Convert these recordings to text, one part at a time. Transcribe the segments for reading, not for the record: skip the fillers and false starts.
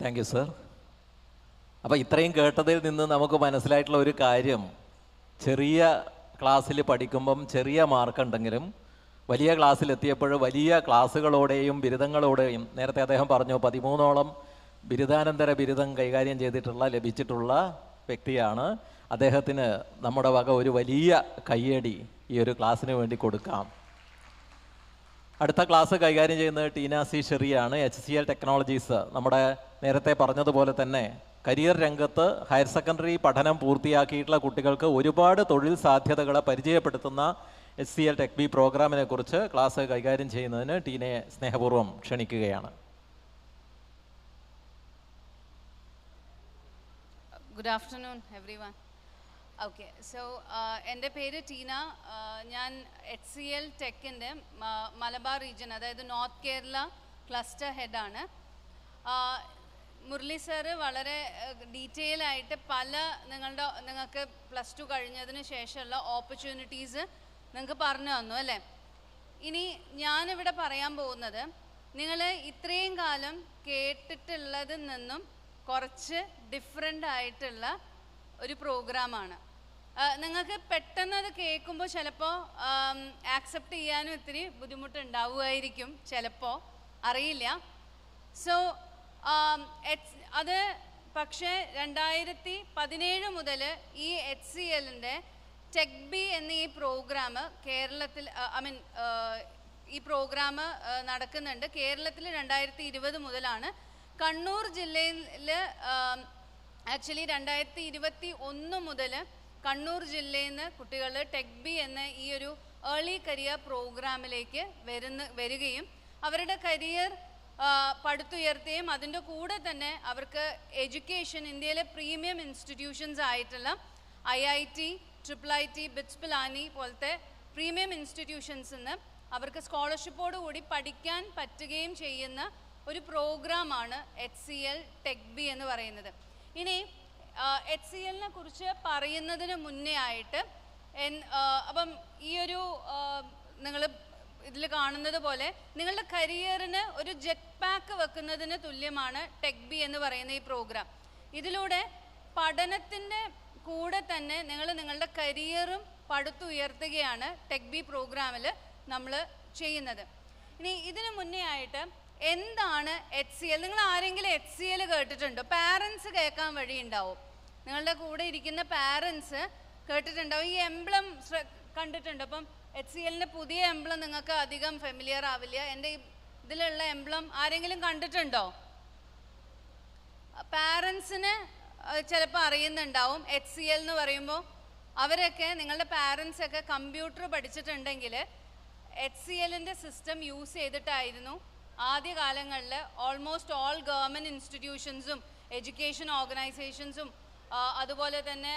Thank you sir. അപ്പോൾ ഇത്രയും കേട്ടതിൽ നിന്ന് നമുക്ക് മനസ്സിലായിട്ടുള്ള ഒരു കാര്യം, ചെറിയ ക്ലാസ്സിൽ പഠിക്കുമ്പം ചെറിയ മാർക്കുണ്ടെങ്കിലും വലിയ ക്ലാസ്സിലെത്തിയപ്പോൾ വലിയ ക്ലാസ്സുകളോടെയും ബിരുദങ്ങളോടെയും, നേരത്തെ അദ്ദേഹം പറഞ്ഞു 13ഓളം ബിരുദാനന്തര ബിരുദം കൈകാര്യം ലഭിച്ചിട്ടുള്ള വ്യക്തിയാണ്. അദ്ദേഹത്തിന് നമ്മുടെ വക ഒരു വലിയ കയ്യടി ഈ ഒരു ക്ലാസ്സിന് വേണ്ടി കൊടുക്കാം. അടുത്ത ക്ലാസ് കൈകാര്യം ചെയ്യുന്നത് ടീന സി ഷെറിയാണ്, HCL ടെക്നോളജീസ്. നമ്മുടെ നേരത്തെ പറഞ്ഞതുപോലെ തന്നെ കരിയർ രംഗത്ത് ഹയർ സെക്കൻഡറി പഠനം പൂർത്തിയാക്കിയിട്ടുള്ള കുട്ടികൾക്ക് ഒരുപാട് തൊഴിൽ സാധ്യതകളെ പരിചയപ്പെടുത്തുന്ന HCL ടെക് ബി പ്രോഗ്രാമിനെ കുറിച്ച് ക്ലാസ് കൈകാര്യം ചെയ്യുന്നതിന് ടീനയെ സ്നേഹപൂർവ്വം ക്ഷണിക്കുകയാണ്. Good afternoon everyone. Okay, so എൻ്റെ പേര് ടീന. ഞാൻ HCL ടെക്കിൻ്റെ മലബാർ റീജിയൻ, അതായത് നോർത്ത് കേരള ക്ലസ്റ്റർ ഹെഡാണ്. മുരളി സാറ് വളരെ ഡീറ്റെയിൽ ആയിട്ട് നിങ്ങൾക്ക് പ്ലസ് ടു കഴിഞ്ഞതിന് ശേഷമുള്ള ഓപ്പർച്യൂണിറ്റീസ് നിങ്ങൾക്ക് പറഞ്ഞു തന്നു അല്ലേ. ഇനി ഞാനിവിടെ പറയാൻ പോകുന്നത് നിങ്ങൾ ഇത്രയും കാലം കേട്ടിട്ടുള്ളതിൽ നിന്നും കുറച്ച് ഡിഫറെൻ്റ് ആയിട്ടുള്ള ഒരു പ്രോഗ്രാമാണ്. നിങ്ങൾക്ക് പെട്ടെന്ന് അത് കേൾക്കുമ്പോൾ ചിലപ്പോൾ ആക്സെപ്റ്റ് ചെയ്യാനും ഇത്തിരി ബുദ്ധിമുട്ടുണ്ടാവുമായിരിക്കും, ചിലപ്പോൾ അറിയില്ല. സോ അത് പക്ഷേ 2017 മുതൽ ഈ HCLൻ്റെ ടെക് ബി എന്ന ഈ പ്രോഗ്രാം കേരളത്തിൽ ഈ പ്രോഗ്രാം നടക്കുന്നുണ്ട്. കേരളത്തിൽ 2020 മുതലാണ്. കണ്ണൂർ ജില്ലയിൽ ആക്ച്വലി 2021 മുതൽ കണ്ണൂർ ജില്ലയിൽ നിന്ന് കുട്ടികൾ ടെക് ബി എന്ന ഈ ഒരു ഏർലി കരിയർ പ്രോഗ്രാമിലേക്ക് വരികയും അവരുടെ കരിയർ പടുത്തുയർത്തുകയും അതിൻ്റെ കൂടെ തന്നെ അവർക്ക് എഡ്യൂക്കേഷൻ ഇന്ത്യയിലെ പ്രീമിയം ഇൻസ്റ്റിറ്റ്യൂഷൻസ് ആയിട്ടുള്ള IIT, IIIT, ബിറ്റ്സ് പിലാനി പോലത്തെ പ്രീമിയം ഇൻസ്റ്റിറ്റ്യൂഷൻസിൽ നിന്ന് അവർക്ക് സ്കോളർഷിപ്പോട് കൂടി പഠിക്കാൻ പറ്റുകയും ചെയ്യുന്ന ഒരു പ്രോഗ്രാമാണ് HCL ടെക് ബി എന്ന് പറയുന്നത്. ഇനി HCLനെ കുറിച്ച് പറയുന്നതിന് മുന്നേ ആയിട്ട് അപ്പം ഈ ഒരു നിങ്ങൾ ഇതിൽ കാണുന്നത് പോലെ നിങ്ങളുടെ കരിയറിന് ഒരു ജെറ്റ് പാക്ക് വെക്കുന്നതിന് തുല്യമാണ് ടെക് ബി എന്ന് പറയുന്ന ഈ പ്രോഗ്രാം. ഇതിലൂടെ പഠനത്തിൻ്റെ കൂടെ തന്നെ നിങ്ങളുടെ കരിയറും പടുത്തുയർത്തുകയാണ് ടെക് ബി പ്രോഗ്രാമിൽ നമ്മൾ ചെയ്യുന്നത്. ഇനി ഇതിന് മുന്നേ ആയിട്ട് എന്താണ് HCL? നിങ്ങൾ ആരെങ്കിലും HCL കേട്ടിട്ടുണ്ടോ? പാരൻസ് കേൾക്കാൻ വഴിയുണ്ടാവും, നിങ്ങളുടെ കൂടെ ഇരിക്കുന്ന പാരൻസ് കേട്ടിട്ടുണ്ടാവും. ഈ എംബ്ലം കണ്ടിട്ടുണ്ടോ? അപ്പം HCLൻ്റെ പുതിയ എംബ്ലം നിങ്ങൾക്ക് അധികം ഫെമിലിയർ ആവില്ല. എൻ്റെ ഇതിലുള്ള എംബ്ലം ആരെങ്കിലും കണ്ടിട്ടുണ്ടോ? പാരൻസിന് ചിലപ്പോൾ അറിയുന്നുണ്ടാവും. HCL എന്ന് പറയുമ്പോൾ അവരൊക്കെ, നിങ്ങളുടെ പാരൻസൊക്കെ കമ്പ്യൂട്ടർ പഠിച്ചിട്ടുണ്ടെങ്കിൽ HCLൻ്റെ സിസ്റ്റം യൂസ് ചെയ്തിട്ടായിരുന്നു ആദ്യകാലങ്ങളിൽ ഓൾമോസ്റ്റ് ഓൾ ഗവൺമെൻറ് ഇൻസ്റ്റിറ്റ്യൂഷൻസും എഡ്യൂക്കേഷൻ ഓർഗനൈസേഷൻസും അതുപോലെ തന്നെ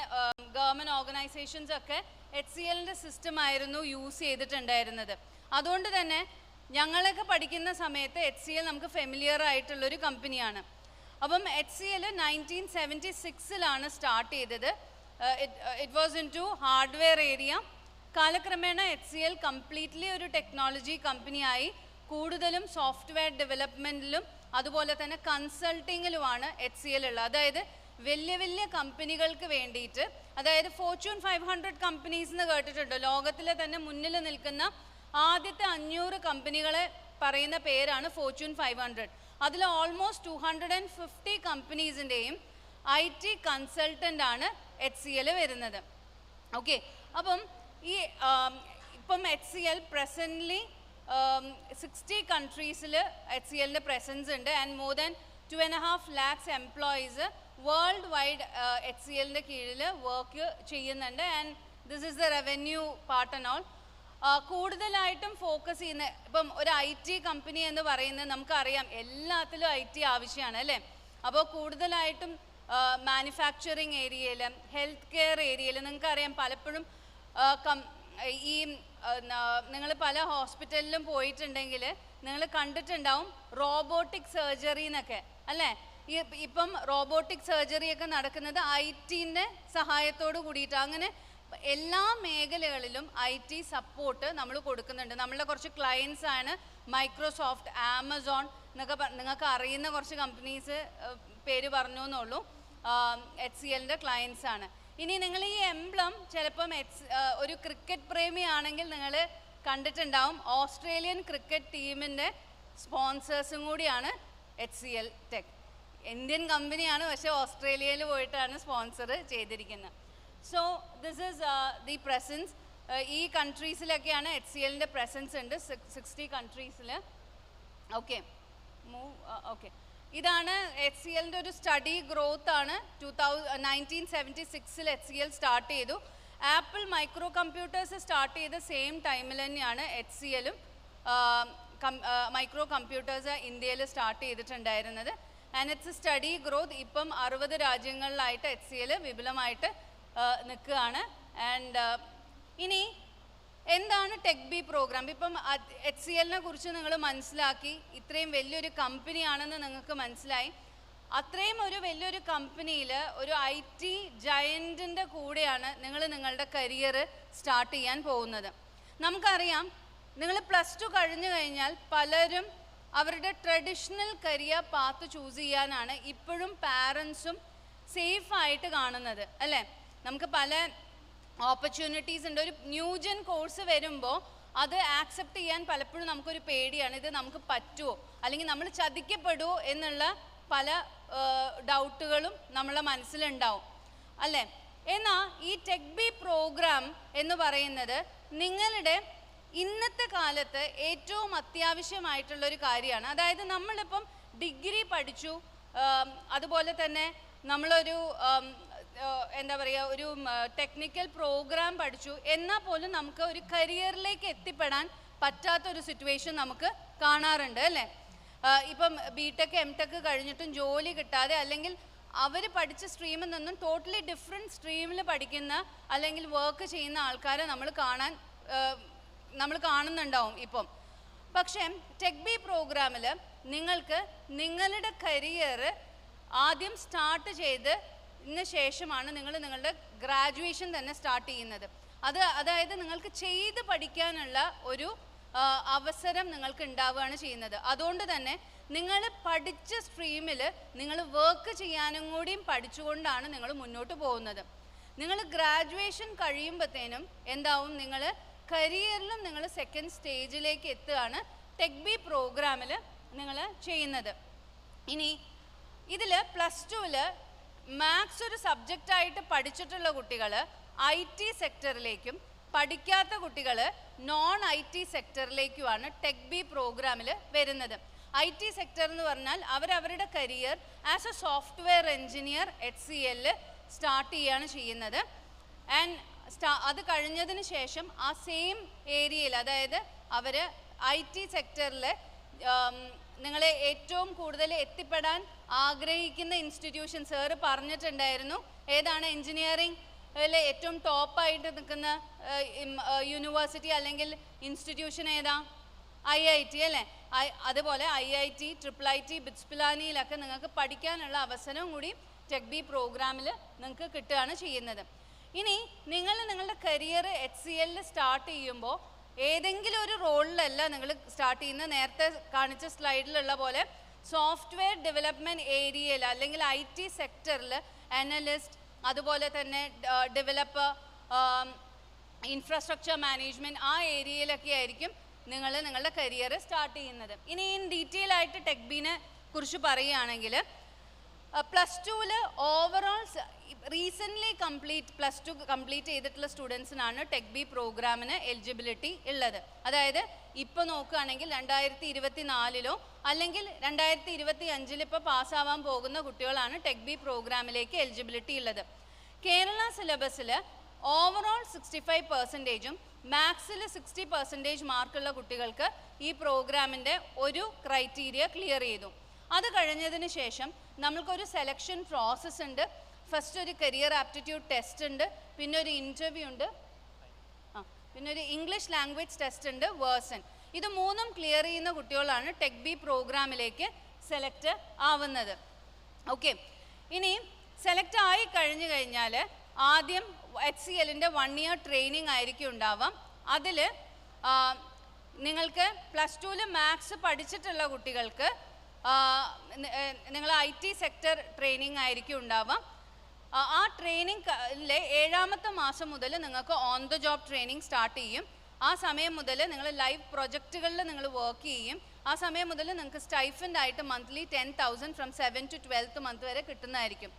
ഗവൺമെൻറ് ഓർഗനൈസേഷൻസൊക്കെ HCLൻ്റെ സിസ്റ്റം ആയിരുന്നു യൂസ് ചെയ്തിട്ടുണ്ടായിരുന്നത്. അതുകൊണ്ട് തന്നെ ഞങ്ങളൊക്കെ പഠിക്കുന്ന സമയത്ത് HCL നമുക്ക് ഫെമിലിയർ ആയിട്ടുള്ളൊരു കമ്പനിയാണ്. അപ്പം HCL 1976 സ്റ്റാർട്ട് ചെയ്തത്. It was in to hardware area. കാലക്രമേണ HCL കംപ്ലീറ്റ്ലി ഒരു ടെക്നോളജി കമ്പനിയായി കൂടുതലും സോഫ്റ്റ്വെയർ ഡെവലപ്മെൻറ്റിലും അതുപോലെ തന്നെ കൺസൾട്ടിങ്ങിലുമാണ് HCL ഉള്ളത്. അതായത് വലിയ വലിയ കമ്പനികൾക്ക് വേണ്ടിയിട്ട്, അതായത് ഫോർച്യൂൺ 500 കമ്പനീസ് എന്ന് കേട്ടിട്ടുണ്ടോ? ലോകത്തിലെ തന്നെ മുന്നിൽ നിൽക്കുന്ന ആദ്യത്തെ 500 കമ്പനികളെ പറയുന്ന പേരാണ് ഫോർച്യൂൺ 500. അതിൽ ഓൾമോസ്റ്റ് 250 കമ്പനീസിൻ്റെയും IT കൺസൾട്ടൻ്റ് ആണ് HCL വരുന്നത്. ഓക്കെ, അപ്പം ഇപ്പം HCL പ്രസൻ്റ്ലി 60 കൺട്രീസിൽ HCLൻ്റെ പ്രസൻസ് ഉണ്ട്. And more than 2.5 lakhs employees world wide HCLൻ്റെ കീഴിൽ വർക്ക് ചെയ്യുന്നുണ്ട്. And this is the revenue part and all. കൂടുതലായിട്ടും ഫോക്കസ് ചെയ്യുന്ന, ഇപ്പം ഒരു IT കമ്പനി എന്ന് പറയുന്നത് നമുക്കറിയാം എല്ലാത്തിലും IT ആവശ്യമാണ് അല്ലേ. അപ്പോൾ കൂടുതലായിട്ടും മാനുഫാക്ചറിങ് ഏരിയയിൽ, ഹെൽത്ത് കെയർ ഏരിയയിൽ നിങ്ങൾക്കറിയാം പലപ്പോഴും ഈ നിങ്ങൾ പല ഹോസ്പിറ്റലിലും പോയിട്ടുണ്ടെങ്കിൽ നിങ്ങൾ കണ്ടിട്ടുണ്ടാവും റോബോട്ടിക് സർജറി എന്നൊക്കെ അല്ലേ. ഇപ്പം റോബോട്ടിക് സർജറിയൊക്കെ നടക്കുന്നത് ITൻ്റെ സഹായത്തോട് കൂടിയിട്ട്. അങ്ങനെ എല്ലാ മേഖലകളിലും IT സപ്പോർട്ട് നമ്മൾ കൊടുക്കുന്നുണ്ട്. നമ്മളുടെ കുറച്ച് ക്ലയൻസ് ആണ് മൈക്രോസോഫ്റ്റ്, ആമസോൺ എന്നൊക്കെ നിങ്ങൾക്ക് അറിയുന്ന കുറച്ച് കമ്പനീസ് പേര് പറഞ്ഞു എന്നുള്ളൂ. HCLൻ്റെ ക്ലയൻസ് ആണ്. ഇനി നിങ്ങൾ ഈ എംബ്ലം ചിലപ്പം ഒരു ക്രിക്കറ്റ് പ്രേമിയാണെങ്കിൽ നിങ്ങൾ കണ്ടിട്ടുണ്ടാവും. ഓസ്ട്രേലിയൻ ക്രിക്കറ്റ് ടീമിൻ്റെ സ്പോൺസേഴ്സും കൂടിയാണ് HCL ടെക്. ഇന്ത്യൻ കമ്പനിയാണ്, പക്ഷേ ഓസ്ട്രേലിയയിൽ പോയിട്ടാണ് സ്പോൺസർ ചെയ്തിരിക്കുന്നത്. So this is the presence. ഈ കൺട്രീസിലൊക്കെയാണ് HCLൻ്റെ പ്രസൻസ് ഉണ്ട്, 60 കൺട്രീസിൽ. Okay, okay. ഇതാണ് HCLൻ്റെ ഒരു സ്റ്റഡി ഗ്രോത്ത് ആണ്. 1976 HCL സ്റ്റാർട്ട് ചെയ്തു. ആപ്പിൾ മൈക്രോ കമ്പ്യൂട്ടേഴ്സ് സ്റ്റാർട്ട് ചെയ്ത സെയിം ടൈമിൽ തന്നെയാണ് HCLും മൈക്രോ കമ്പ്യൂട്ടേഴ്സ് ഇന്ത്യയിൽ സ്റ്റാർട്ട് ചെയ്തിട്ടുണ്ടായിരുന്നത്. And it's study growth. ഇപ്പം 60 രാജ്യങ്ങളിലായിട്ട് HCL വിപുലമായിട്ട് നിൽക്കുകയാണ്. ആൻഡ് ഇനി എന്താണ് ടെക്ബി പ്രോഗ്രാം? ഇപ്പം HCLനെ കുറിച്ച് നിങ്ങൾ മനസ്സിലാക്കി, ഇത്രയും വലിയൊരു കമ്പനിയാണെന്ന് നിങ്ങൾക്ക് മനസ്സിലായി. അത്രയും ഒരു വലിയൊരു കമ്പനിയിൽ ഒരു IT ജയൻറ്റിൻ്റെ കൂടെയാണ് നിങ്ങൾ നിങ്ങളുടെ കരിയർ സ്റ്റാർട്ട് ചെയ്യാൻ പോകുന്നത്. നമുക്കറിയാം, നിങ്ങൾ +2 കഴിഞ്ഞു കഴിഞ്ഞാൽ പലരും അവരുടെ ട്രഡീഷണൽ കരിയർ പാത്ത് ചൂസ് ചെയ്യാനാണ് ഇപ്പോഴും പാരൻസും സേഫായിട്ട് കാണുന്നത്, അല്ലേ? നമുക്ക് പല ഓപ്പർച്യൂണിറ്റീസ് ഉണ്ട്. ഒരു ന്യൂജൻ കോഴ്സ് വരുമ്പോൾ അത് ആക്സെപ്റ്റ് ചെയ്യാൻ പലപ്പോഴും നമുക്കൊരു പേടിയാണ്. ഇത് നമുക്ക് പറ്റുമോ, അല്ലെങ്കിൽ നമ്മൾ ചതിക്കപ്പെടുമോ എന്നുള്ള പല ഡൗട്ടുകളും നമ്മളെ മനസ്സിലുണ്ടാവും, അല്ലേ? എന്നാൽ ഈ ടെക്ബി പ്രോഗ്രാം എന്ന് പറയുന്നത് നിങ്ങളുടെ ഇന്നത്തെ കാലത്ത് ഏറ്റവും അത്യാവശ്യമായിട്ടുള്ളൊരു കാര്യമാണ്. അതായത് നമ്മളിപ്പം ഡിഗ്രി പഠിച്ചു, അതുപോലെ തന്നെ നമ്മളൊരു എന്താ പറയുക, ഒരു ടെക്നിക്കൽ പ്രോഗ്രാം പഠിച്ചു, എന്നാൽ പോലും നമുക്ക് ഒരു കരിയറിലേക്ക് എത്തിപ്പെടാൻ പറ്റാത്തൊരു സിറ്റുവേഷൻ നമുക്ക് കാണാറുണ്ട്, അല്ലേ? ഇപ്പം BTech MTech കഴിഞ്ഞിട്ടും ജോലി കിട്ടാതെ, അല്ലെങ്കിൽ അവർ പഠിച്ച സ്ട്രീമിൽ നിന്നും ടോട്ടലി ഡിഫറെൻറ്റ് സ്ട്രീമിൽ പഠിക്കുന്ന അല്ലെങ്കിൽ വർക്ക് ചെയ്യുന്ന ആൾക്കാരെ നമ്മൾ കാണുന്നുണ്ടാവും ഇപ്പം. പക്ഷേ ടെക്ബി പ്രോഗ്രാമിൽ നിങ്ങൾക്ക് നിങ്ങളുടെ കരിയർ ആദ്യം സ്റ്റാർട്ട് ചെയ്തതിന് ശേഷമാണ് നിങ്ങൾ നിങ്ങളുടെ ഗ്രാജുവേഷൻ തന്നെ സ്റ്റാർട്ട് ചെയ്യുന്നത്. അതായത് നിങ്ങൾക്ക് ചെയ്ത് പഠിക്കാനുള്ള ഒരു അവസരം നിങ്ങൾക്ക് ഉണ്ടാവുകയാണ് ചെയ്യുന്നത്. അതുകൊണ്ട് തന്നെ നിങ്ങൾ പഠിച്ച സ്ട്രീമിൽ നിങ്ങൾ വർക്ക് ചെയ്യാനും കൂടിയും പഠിച്ചുകൊണ്ടാണ് നിങ്ങൾ മുന്നോട്ട് പോകുന്നത്. നിങ്ങൾ ഗ്രാജുവേഷൻ കഴിയുമ്പോഴത്തേനും എന്താവും, നിങ്ങൾ കരിയറിലും നിങ്ങൾ സെക്കൻഡ് സ്റ്റേജിലേക്ക് എത്തുകയാണ് ടെക്ബി പ്രോഗ്രാമിൽ നിങ്ങൾ ചെയ്യുന്നത്. ഇനി ഇതിൽ +2 മാത്സ് ഒരു സബ്ജക്റ്റായിട്ട് പഠിച്ചിട്ടുള്ള കുട്ടികൾ IT സെക്ടറിലേക്കും പഠിക്കാത്ത കുട്ടികൾ non-IT സെക്ടറിലേക്കുമാണ് ടെക്ബി പ്രോഗ്രാമിൽ വരുന്നത്. IT സെക്ടർ എന്ന് പറഞ്ഞാൽ അവരവരുടെ career as a software engineer HCL start ചെയ്യുകയാണ് ചെയ്യുന്നത്. ആൻഡ് അത് കഴിഞ്ഞതിന് ശേഷം ആ സെയിം ഏരിയയിൽ, അതായത് അവർ IT സെക്ടറിൽ നിങ്ങളെ ഏറ്റവും കൂടുതൽ എത്തിപ്പെടാൻ ആഗ്രഹിക്കുന്ന ഇൻസ്റ്റിറ്റ്യൂഷൻ സാറ് പറഞ്ഞിട്ടുണ്ടായിരുന്നു. ഏതാണ്? എൻജിനീയറിംഗിലെ ഏറ്റവും ടോപ്പായിട്ട് നിൽക്കുന്ന യൂണിവേഴ്സിറ്റി അല്ലെങ്കിൽ ഇൻസ്റ്റിറ്റ്യൂഷൻ ഏതാ? IIT, അല്ലേ? അതുപോലെ IIT, IIIT, ബിറ്റ്സ് പിലാനിയിലൊക്കെ നിങ്ങൾക്ക് പഠിക്കാനുള്ള അവസരം കൂടി ടെക്ബി പ്രോഗ്രാമിൽ നിങ്ങൾക്ക് കിട്ടുകയാണ് ചെയ്യുന്നത്. ഇനി നിങ്ങൾ നിങ്ങളുടെ കരിയർ HCLൽ സ്റ്റാർട്ട് ചെയ്യുമ്പോൾ ഏതെങ്കിലും ഒരു റോളിലല്ല നിങ്ങൾ സ്റ്റാർട്ട് ചെയ്യുന്നത്. നേരത്തെ കാണിച്ച സ്ലൈഡിലുള്ള പോലെ സോഫ്റ്റ്വെയർ ഡെവലപ്മെൻറ്റ് ഏരിയയിൽ അല്ലെങ്കിൽ IT സെക്ടറിൽ അനലിസ്റ്റ്, അതുപോലെ തന്നെ ഡെവലപ്പർ, ഇൻഫ്രാസ്ട്രക്ചർ മാനേജ്മെൻറ്റ്, ആ ഏരിയയിലൊക്കെ ആയിരിക്കും നിങ്ങൾ നിങ്ങളുടെ കരിയർ സ്റ്റാർട്ട് ചെയ്യുന്നത്. ഇനി ഇൻ ഡീറ്റെയിൽ ആയിട്ട് ടെക്ബിനെ കുറിച്ച് പറയുകയാണെങ്കിൽ +2 ഓവറോൾ റീസെൻ്റ്ലി +2 കംപ്ലീറ്റ് ചെയ്തിട്ടുള്ള സ്റ്റുഡൻസിനാണ് ടെക്ബി പ്രോഗ്രാമിന് എലിജിബിലിറ്റി ഉള്ളത്. അതായത് ഇപ്പോൾ നോക്കുകയാണെങ്കിൽ 2024 അല്ലെങ്കിൽ 2025 ഇപ്പോൾ പാസ്സാവാൻ പോകുന്ന കുട്ടികളാണ് ടെക്ബി പ്രോഗ്രാമിലേക്ക് എലിജിബിലിറ്റി ഉള്ളത്. കേരള സിലബസിൽ ഓവറോൾ 65%, മാത്സിൽ 60% മാർക്കുള്ള കുട്ടികൾക്ക് ഈ പ്രോഗ്രാമിൻ്റെ ഒരു ക്രൈറ്റീരിയ ക്ലിയർ ചെയ്തു. അത് കഴിഞ്ഞതിന് ശേഷം നമ്മൾക്കൊരു സെലക്ഷൻ പ്രോസസ്സ് ഉണ്ട്. ഫസ്റ്റ് ഒരു കരിയർ ആപ്റ്റിറ്റ്യൂഡ് ടെസ്റ്റ് ഉണ്ട്, പിന്നെ ഒരു ഇൻ്റർവ്യൂ ഉണ്ട്, പിന്നെ ഒരു ഇംഗ്ലീഷ് ലാംഗ്വേജ് ടെസ്റ്റ് ഉണ്ട്, വേഴ്സൺ. ഇത് 3ഉം ക്ലിയർ ചെയ്യുന്ന കുട്ടികളാണ് ടെക്ബി പ്രോഗ്രാമിലേക്ക് സെലക്ട് ആവുന്നത്. ഓക്കെ, ഇനി സെലക്ട് ആയി കഴിഞ്ഞു കഴിഞ്ഞാൽ ആദ്യം HCLൻ്റെ 1 ഇയർ ട്രെയിനിങ് ആയിരിക്കും ഉണ്ടാവാം. അതിൽ നിങ്ങൾക്ക് +2 മാത്സ് പഠിച്ചിട്ടുള്ള കുട്ടികൾക്ക് നിങ്ങൾ IT സെക്ടർ ട്രെയിനിങ് ആയിരിക്കും ഉണ്ടാവുക. ആ ട്രെയിനിങ്ങിലെ 7ാമത്തെ മാസം മുതൽ നിങ്ങൾക്ക് on the job training start ചെയ്യും. ആ സമയം മുതൽ നിങ്ങൾ ലൈവ് പ്രൊജക്റ്റുകളിൽ നിങ്ങൾ വർക്ക് ചെയ്യും. ആ സമയം മുതൽ നിങ്ങൾക്ക് സ്റ്റൈഫൻഡ് ആയിട്ട് monthly 10,000 from 7 to 12th month വരെ കിട്ടുന്നതായിരിക്കും.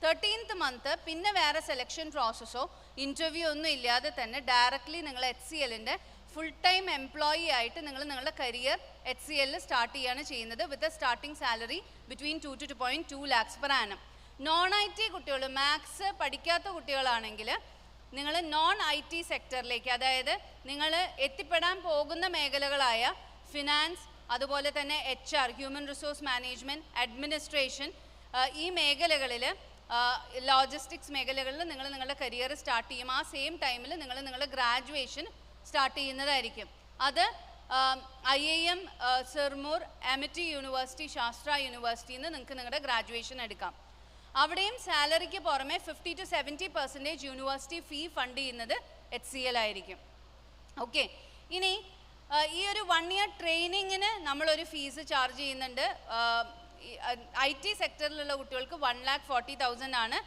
13th മന്ത് പിന്നെ വേറെ സെലക്ഷൻ പ്രോസസ്സോ ഇൻ്റർവ്യൂ ഒന്നും ഇല്ലാതെ തന്നെ ഡയറക്റ്റ്ലി നിങ്ങൾ HCLൻ്റെ ഫുൾ ടൈം എംപ്ലോയി ആയിട്ട് നിങ്ങൾ നിങ്ങളുടെ കരിയർ HCLൽ സ്റ്റാർട്ട് ചെയ്യാണ് ചെയ്യുന്നത് with a starting salary between 2 to 2.2 lakhs per annum. non-IT കുട്ടികൾ, മാത്സ് പഠിക്കാത്ത കുട്ടികളാണെങ്കിൽ നിങ്ങൾ non-IT സെക്ടറിലേക്ക്, അതായത് നിങ്ങൾ എത്തിപ്പെടാൻ പോകുന്ന മേഖലകളായ ഫിനാൻസ്, അതുപോലെ തന്നെ HR, human resource management, administration, ഈ മേഖലകളിൽ, ലോജിസ്റ്റിക്സ് മേഖലകളിൽ നിങ്ങൾ നിങ്ങളുടെ കരിയർ സ്റ്റാർട്ട് ചെയ്യും. ആ സെയിം ടൈമിൽ നിങ്ങൾ നിങ്ങളുടെ ഗ്രാജുവേഷൻ സ്റ്റാർട്ട് ചെയ്യുന്നതായിരിക്കും. അത് IIM, സിർമൂർ, എമിറ്റി യൂണിവേഴ്സിറ്റി, ശാസ്ത്ര യൂണിവേഴ്സിറ്റിയിൽ നിന്ന് നിങ്ങൾക്ക് നിങ്ങളുടെ ഗ്രാജുവേഷൻ എടുക്കാം. അവിടെയും സാലറിക്ക് പുറമെ 50 to 70% യൂണിവേഴ്സിറ്റി ഫീ ഫണ്ട് ചെയ്യുന്നത് HCL ആയിരിക്കും. ഓക്കെ, ഇനി ഈ ഒരു 1 year ട്രെയിനിങ്ങിന് നമ്മളൊരു ഫീസ് ചാർജ് ചെയ്യുന്നുണ്ട്. IT സെക്ടറിലുള്ള കുട്ടികൾക്ക് 1,40,000 ആണ്.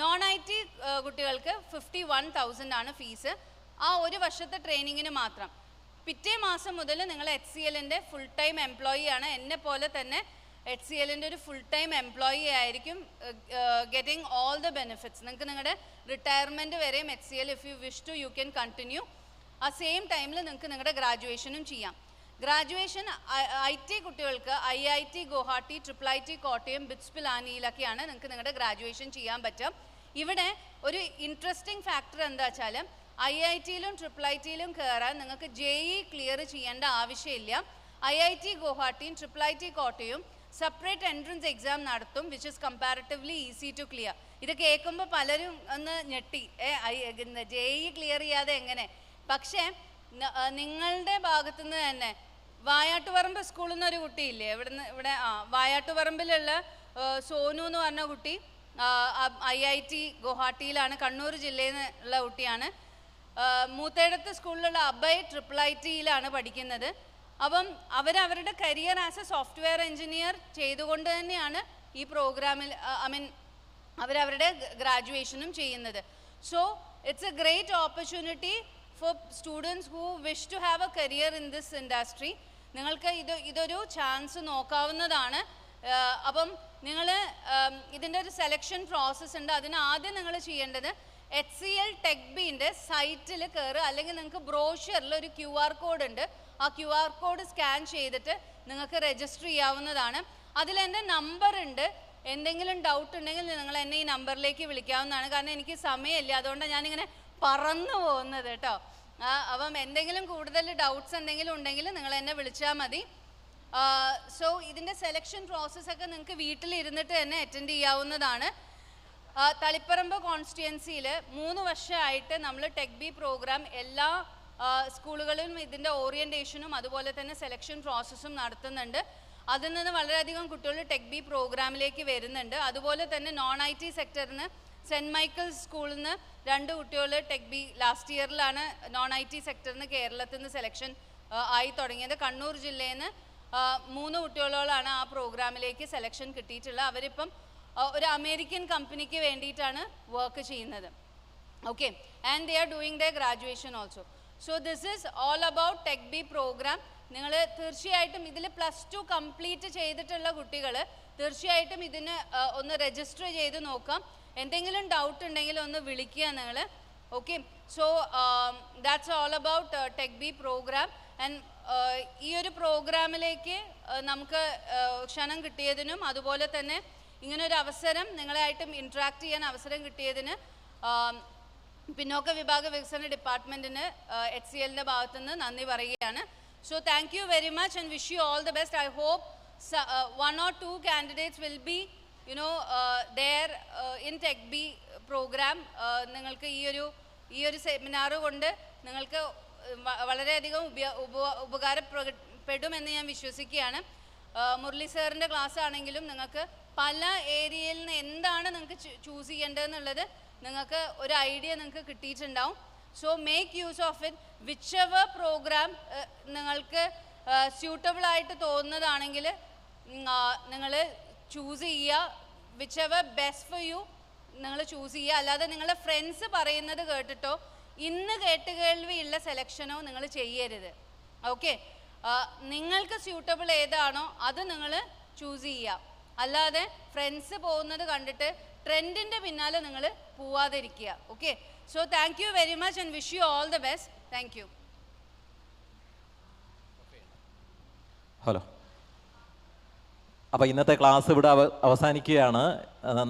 non-IT കുട്ടികൾക്ക് 51,000 ആണ് ഫീസ്. ആ ഒരു വർഷത്തെ ട്രെയിനിങ്ങിന് മാത്രം. പിറ്റേ മാസം മുതൽ നിങ്ങൾ HCLൻ്റെ ഫുൾ ടൈം എംപ്ലോയി ആണ്. എന്നെ പോലെ തന്നെ HCLൻ്റെ ഒരു ഫുൾ ടൈം എംപ്ലോയി ആയിരിക്കും, ഗെറ്റിംഗ് ഓൾ ദ ബെനിഫിറ്റ്സ്. നിങ്ങൾക്ക് നിങ്ങളുടെ റിട്ടയർമെൻറ്റ് വരെയും HCL, if you wish to you can continue. ആ സെയിം ടൈമിൽ നിങ്ങൾക്ക് നിങ്ങളുടെ ഗ്രാജുവേഷനും ചെയ്യാം. ഗ്രാജുവേഷൻ IT കുട്ടികൾക്ക് IIT Guwahati, IIIT Kottayam, BITS പിലാനിയിലൊക്കെയാണ് നിങ്ങൾക്ക് നിങ്ങളുടെ ഗ്രാജുവേഷൻ ചെയ്യാൻ പറ്റും. ഇവിടെ ഒരു ഇൻട്രസ്റ്റിംഗ് ഫാക്ടർ എന്താ വെച്ചാൽ IITയിലും IIITയിലും കയറാൻ നിങ്ങൾക്ക് JEE ക്ലിയർ ചെയ്യേണ്ട ആവശ്യമില്ല. IIT ഗുവാഹട്ടിയും IIIT കോട്ടയും സെപ്പറേറ്റ് എൻട്രൻസ് എക്സാം നടത്തും, which is comparatively easy to clear. ഇത് കേൾക്കുമ്പോൾ പലരും ഒന്ന് ഞെട്ടി, JEE ക്ലിയർ ചെയ്യാതെ എങ്ങനെ? പക്ഷേ നിങ്ങളുടെ ഭാഗത്തുനിന്ന് തന്നെ വായാട്ടുപറമ്പ് സ്കൂളിൽ നിന്നൊരു കുട്ടിയില്ലേ, ഇവിടെ വായാട്ടുപറമ്പിലുള്ള സോനു എന്ന് പറഞ്ഞ കുട്ടി IIT ഗുവാഹട്ടിയിലാണ്, കണ്ണൂർ ജില്ലയിൽ നിന്നുള്ള കുട്ടിയാണ്. മൂത്തേടത്ത് സ്കൂളിലുള്ള അഭയ് IIITയിലാണ് പഠിക്കുന്നത്. അപ്പം അവരവരുടെ career as a software engineer ചെയ്തുകൊണ്ട് തന്നെയാണ് ഈ പ്രോഗ്രാമിൽ അവരവരുടെ ഗ്രാജുവേഷനും ചെയ്യുന്നത്. So it's a great opportunity for students who wish to have a career in this industry. നിങ്ങൾക്ക് ഇതൊരു ചാൻസ് നോക്കാവുന്നതാണ്. അപ്പം നിങ്ങൾ ഇതിൻ്റെ ഒരു സെലക്ഷൻ പ്രോസസ്സ് ഉണ്ട്. അതിന് ആദ്യം നിങ്ങൾ ചെയ്യേണ്ടത് HCL ടെക്ബിൻ്റെ സൈറ്റിൽ കയറുക, അല്ലെങ്കിൽ നിങ്ങൾക്ക് ബ്രോഷറിൽ ഒരു QR കോഡ് ഉണ്ട്. ആ QR കോഡ് സ്കാൻ ചെയ്തിട്ട് നിങ്ങൾക്ക് രജിസ്റ്റർ ചെയ്യാവുന്നതാണ്. അതിലെൻ്റെ നമ്പർ ഉണ്ട്. എന്തെങ്കിലും ഡൗട്ട് ഉണ്ടെങ്കിൽ നിങ്ങൾ എന്നെ ഈ നമ്പറിലേക്ക് വിളിക്കാവുന്നതാണ്. കാരണം എനിക്ക് സമയമില്ല, അതുകൊണ്ടാണ് ഞാനിങ്ങനെ പറന്നു പോകുന്നത് കേട്ടോ. അപ്പം എന്തെങ്കിലും കൂടുതൽ ഡൗട്ട്സ് എന്തെങ്കിലും ഉണ്ടെങ്കിൽ നിങ്ങൾ എന്നെ വിളിച്ചാൽ മതി. സോ ഇതിൻ്റെ സെലക്ഷൻ പ്രോസസ്സൊക്കെ നിങ്ങൾക്ക് വീട്ടിലിരുന്നിട്ട് തന്നെ അറ്റൻഡ് ചെയ്യാവുന്നതാണ്. തളിപ്പറമ്പ് കോൺസ്റ്റിറ്റ്യുവൻസിയിൽ 3 വർഷമായിട്ട് നമ്മൾ ടെക്ബി പ്രോഗ്രാം എല്ലാ സ്കൂളുകളിലും ഇതിൻ്റെ ഓറിയൻറ്റേഷനും അതുപോലെ തന്നെ സെലക്ഷൻ പ്രോസസ്സും നടത്തുന്നുണ്ട്. അതിൽ നിന്ന് വളരെയധികം കുട്ടികൾ ടെക്ബി പ്രോഗ്രാമിലേക്ക് വരുന്നുണ്ട്. അതുപോലെ തന്നെ non-IT സെക്ടറിന് സെൻറ്റ് മൈക്കിൾസ് സ്കൂളിൽ നിന്ന് 2 കുട്ടികൾ ടെക്ബി ലാസ്റ്റ് ഇയറിലാണ് non-IT സെക്ടറിന് കേരളത്തിൽ നിന്ന് സെലക്ഷൻ ആയി തുടങ്ങിയത്. കണ്ണൂർ ജില്ലയിൽ നിന്ന് 3 കുട്ടികളോളാണ് ആ പ്രോഗ്രാമിലേക്ക് സെലക്ഷൻ കിട്ടിയിട്ടുള്ളത്. അവരിപ്പം ഒരു അമേരിക്കൻ കമ്പനിക്ക് വേണ്ടിയിട്ടാണ് വർക്ക് ചെയ്യുന്നത്. Okay, and they are doing the graduation also. So this is all about TechBee program. നിങ്ങൾ തീർച്ചയായിട്ടും ഇതിൽ +2 കംപ്ലീറ്റ് ചെയ്തിട്ടുള്ള കുട്ടികൾ തീർച്ചയായിട്ടും ഇതിന് ഒന്ന് രജിസ്റ്റർ ചെയ്ത് നോക്കാം. എന്തെങ്കിലും ഡൗട്ട് ഉണ്ടെങ്കിൽ ഒന്ന് വിളിക്കുക നിങ്ങൾ. Okay, so that's all about TechBee program. And ഈ ഒരു പ്രോഗ്രാമിലേക്ക് നമുക്ക് ക്ഷണം കിട്ടിയതിനും അതുപോലെ തന്നെ ഇങ്ങനൊരു അവസരം നിങ്ങളായിട്ടും ഇൻട്രാക്ട് ചെയ്യാൻ അവസരം കിട്ടിയതിന് പിന്നോക്ക വിഭാഗ വികസന ഡിപ്പാർട്ട്മെൻറ്റിന് HCLൻ്റെ ഭാഗത്തുനിന്ന് നന്ദി പറയുകയാണ്. So thank you very much and wish you all the best. I hope 1 or 2 candidates will be there in TechBee program. നിങ്ങൾക്ക് ഈ ഒരു സെമിനാർ കൊണ്ട് നിങ്ങൾക്ക് വളരെയധികം ഉപകാരപ്പെടുമെന്ന് ഞാൻ വിശ്വസിക്കുകയാണ്. മുരളി സാറിൻ്റെ ക്ലാസ് ആണെങ്കിലും നിങ്ങൾക്ക് പല ഏരിയയിൽ നിന്ന് എന്താണ് നിങ്ങൾക്ക് ചൂസ് ചെയ്യേണ്ടതെന്നുള്ളത് നിങ്ങൾക്ക് ഒരു ഐഡിയ നിങ്ങൾക്ക് കിട്ടിയിട്ടുണ്ടാവും. So make use of it. Whichever program നിങ്ങൾക്ക് സ്യൂട്ടബിൾ ആയിട്ട് തോന്നുന്നതാണെങ്കിൽ നിങ്ങൾ ചൂസ് ചെയ്യുക, whichever best for you നിങ്ങൾ ചൂസ് ചെയ്യുക. അല്ലാതെ നിങ്ങളുടെ ഫ്രണ്ട്സ് പറയുന്നത് കേട്ടിട്ടോ ഇന്ന് കേട്ടുകേൾവിയുള്ള സെലക്ഷനോ നിങ്ങൾ ചെയ്യരുത്. ഓക്കെ, നിങ്ങൾക്ക് സ്യൂട്ടബിൾ ഏതാണോ അത് നിങ്ങൾ ചൂസ് ചെയ്യുക. അല്ലാതെ ഫ്രണ്ട്സ് പോകുന്നത് കണ്ടിട്ട് ട്രെൻഡിൻ്റെ പിന്നാലെ നിങ്ങൾ പോവാതിരിക്കുക. Okay, so thank you very much and wish you all the best. Thank you. Hello, അപ്പോൾ ഇന്നത്തെ ക്ലാസ് ഇവിടെ അവസാനിക്കുകയാണ്.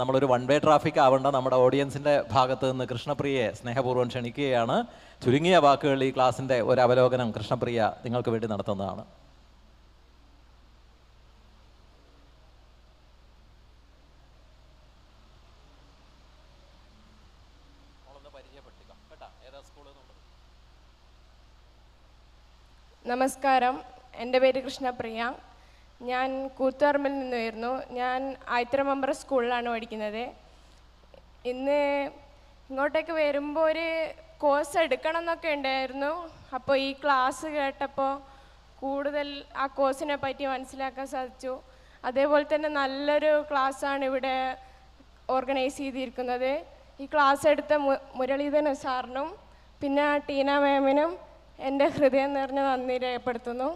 നമ്മളൊരു വൺ വേ ട്രാഫിക് ആവേണ്ട നമ്മുടെ ഓഡിയൻസിൻ്റെ ഭാഗത്ത് നിന്ന് കൃഷ്ണപ്രിയയെ സ്നേഹപൂർവ്വം ക്ഷണിക്കുകയാണ്. ചുരുങ്ങിയ വാക്കുകളിൽ ഈ ക്ലാസ്സിൻ്റെ ഒരു അവലോകനം കൃഷ്ണപ്രിയ നിങ്ങൾക്ക് വേണ്ടി നടത്തുന്നതാണ്. നമസ്കാരം, എൻ്റെ പേര് കൃഷ്ണപ്രിയ. ഞാൻ കൂത്തുപറമ്പിൽ നിന്ന് വരുന്നു. ഞാൻ ആയിത്തറമമ്പ്ര സ്കൂളിലാണ് പഠിക്കുന്നത്. ഇന്ന് ഇങ്ങോട്ടേക്ക് വരുമ്പോൾ ഒരു കോഴ്സ് എടുക്കണം എന്നൊക്കെ ഉണ്ടായിരുന്നു. അപ്പോൾ ഈ ക്ലാസ് കേട്ടപ്പോൾ കൂടുതൽ ആ കോഴ്സിനെ പറ്റി മനസ്സിലാക്കാൻ സാധിച്ചു. അതേപോലെ തന്നെ നല്ലൊരു ക്ലാസ്സാണ് ഇവിടെ ഓർഗനൈസ് ചെയ്തിരിക്കുന്നത്. ഈ ക്ലാസ് എടുത്ത മുരളീധരൻ സാറിനും പിന്നെ ടീന മാമിനും എൻ്റെ ഹൃദയം നിറഞ്ഞ നന്ദി രേഖപ്പെടുത്തുന്നു.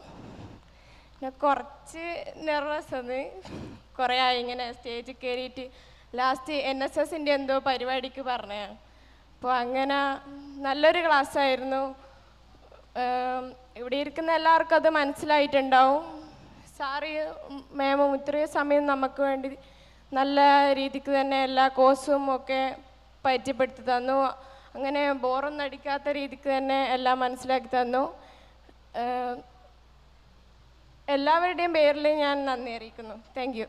പിന്നെ കുറച്ച് നെർവസ് ആണ്, കുറേ ആയി ഇങ്ങനെ സ്റ്റേജിൽ കയറിയിട്ട്. ലാസ്റ്റ് NSSൻ്റെ എന്തോ പരിപാടിക്ക് പറഞ്ഞതാണ്. അപ്പോൾ അങ്ങനെ നല്ലൊരു ക്ലാസ്സായിരുന്നു. ഇവിടെ ഇരിക്കുന്ന എല്ലാവർക്കും അത് മനസ്സിലായിട്ടുണ്ടാവും. സാറ് മാമും ഇത്രയും സമയം നമുക്ക് വേണ്ടി നല്ല രീതിക്ക് തന്നെ എല്ലാ കോഴ്സും ഒക്കെ പരിചയപ്പെടുത്തി തന്നു. അങ്ങനെ ബോറൊന്നും അടിക്കാത്ത രീതിക്ക് തന്നെ എല്ലാം മനസ്സിലാക്കി തന്നു. എല്ലാവരുടെയും പേരിൽ ഞാൻ നന്ദി അറിയിക്കുന്നു. Thank you.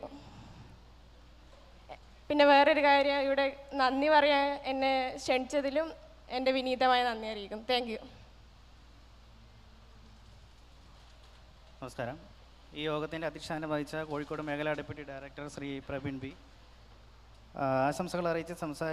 പിന്നെ വേറൊരു കാര്യം, ഇവിടെ നന്ദി പറയാൻ എന്നെ ക്ഷണിച്ചതിലും എൻ്റെ വിനീതമായ നന്ദി അറിയിക്കുന്നു. Thank you. നമസ്കാരം. ഈ യോഗത്തിൻ്റെ അധ്യക്ഷത വഹിച്ച കോഴിക്കോട് മേഖലാ deputy director Shri Praveen B ആശംസകൾ അറിയിച്ച് സംസാരിച്ചു.